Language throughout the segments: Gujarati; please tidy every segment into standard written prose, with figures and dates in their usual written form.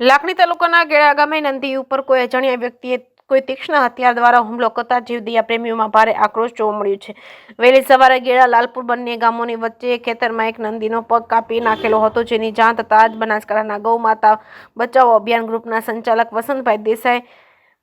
લાખણી તાલુકાના ગેડા ગામે નંદી ઉપર કોઈ અજાણ્યા વ્યક્તિએ કોઈ તીક્ષ્ણ હથિયાર દ્વારા હુમલો કરતા જીવદયા પ્રેમીઓમાં ભારે આક્રોશ જોવા મળ્યો છે। વહેલી સવારે ગેડા લાલપુર બંને ગામોની વચ્ચે ખેતરમાં એક નંદીનો પગ કાપી નાખેલો હતો, જેની જાણ થતાં જ બનાસકાંઠાના ગૌ માતા બચાવો અભિયાન ગ્રુપના સંચાલક વસંતભાઈ દેસાઈ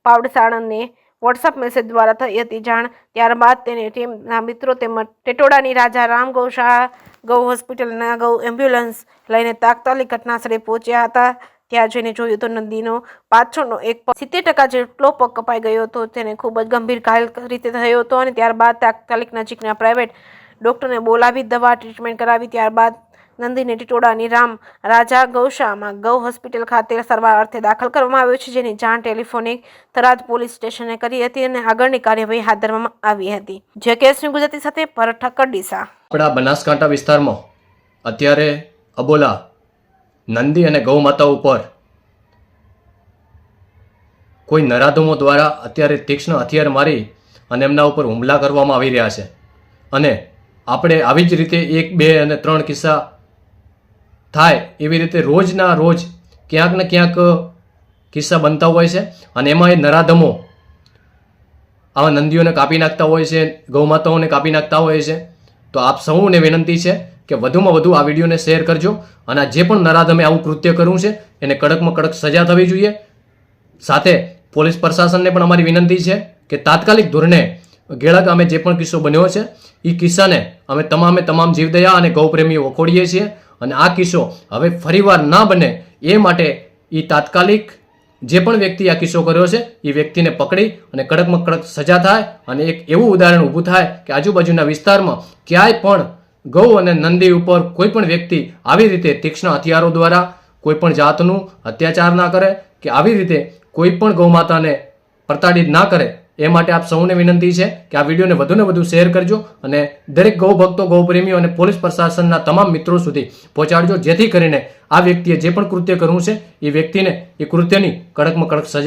પાવડસાણને વોટ્સઅપ મેસેજ દ્વારા થઈ હતી જાણ। ત્યારબાદ તેને ટીમના મિત્રો તેમજ ટેટોડાની રાજા રામ ગૌશાળા ગૌ હોસ્પિટલના ગૌ એમ્બ્યુલન્સ લઈને તાત્કાલિક ઘટનાસ્થળે પહોંચ્યા હતા। ત્યાં જઈને જોયું તો નંદીનો પાછળનો એક પગ 70% જેટલો પગ કપાઈ ગયો હતો, તેને ખૂબ જ ગંભીર ઘાયલ રીતે થયો હતો અને ત્યારબાદ તાત્કાલિક નજીકના પ્રાઇવેટ ડોક્ટરને બોલાવી દવા ટ્રીટમેન્ટ કરાવી ત્યારબાદ નંદીને ટીટોડાની રામ રાજા ગૌશાળામાં ગૌ હોસ્પિટલ ખાતે સારવાર અર્થે દાખલ કરવામાં આવ્યો છે, જેની જાણ ટેલિફોનિક થરાદ પોલીસ સ્ટેશને કરી હતી અને આગળની કાર્યવાહી હાથ ધરવામાં આવી હતી। જે કેસની ગુજરાતી સાથે ભરત ઠક્કર ડીસા। આપણા બનાસકાંઠા વિસ્તારમાં અત્યારે અબોલા નંદી અને ગૌ માતા ઉપર કોઈ નરાધમો દ્વારા અત્યારે તીક્ષ્ણ હથિયાર મારી અને એમના ઉપર હુમલા કરવામાં આવી રહ્યા છે અને આપણે આવી જ રીતે 1, 2 અને 3 કિસ્સા થાય એવી રીતે રોજના રોજ ક્યાંક ને ક્યાંક કિસ્સા બનતા હોય છે અને એમાં એ નરાધમો આવા નંદીઓને કાપી નાખતા હોય છે, ગૌ માતાઓને કાપી નાખતા હોય છે। તો આપ સૌને વિનંતી છે કે વધુમાં વધુ આ વિડીયોને શેર કરજો અને જે પણ નરાધમે આવું કૃત્ય કરવું છે એને કડકમાં કડક સજા થવી જોઈએ। સાથે પોલીસ પ્રશાસનને પણ અમારી વિનંતી છે કે તાત્કાલિક ધોરણે ગેડા ગામે જે પણ કિસ્સો બન્યો છે એ કિસ્સાને અમે તમામ જીવદયા અને ગૌપ્રેમીઓ વખોડીએ છીએ અને આ કિસ્સો હવે ફરીવાર ના બને એ માટે એ તાત્કાલિક જે પણ વ્યક્તિ આ કિસ્સો કર્યો છે એ વ્યક્તિને પકડી અને કડકમાં કડક સજા થાય અને એક એવું ઉદાહરણ ઊભું થાય કે આજુબાજુના વિસ્તારમાં ક્યાંય પણ ગૌ અને નંદી ઉપર કોઈ પણ વ્યક્તિ આવી રીતે તીક્ષ્ણ હથિયારો દ્વારા કોઈ પણ જાતનું અત્યાચાર ના કરે કે આવી રીતે કોઈ પણ ગૌ માતાને પ્રતાડિત ના કરે એ માટે આપ સૌને વિનંતી છે કે આ વિડીયોને વધુને વધુ શેર કરજો અને દરેક ગૌ ભક્તો, ગૌ પ્રેમીઓ અને પોલીસ પ્રશાસનના તમામ મિત્રો સુધી પહોંચાડજો, જેથી કરીને આ વ્યક્તિએ જે પણ કૃત્ય કરવું છે એ વ્યક્તિને એ કૃત્યની કડકમાં કડક સજા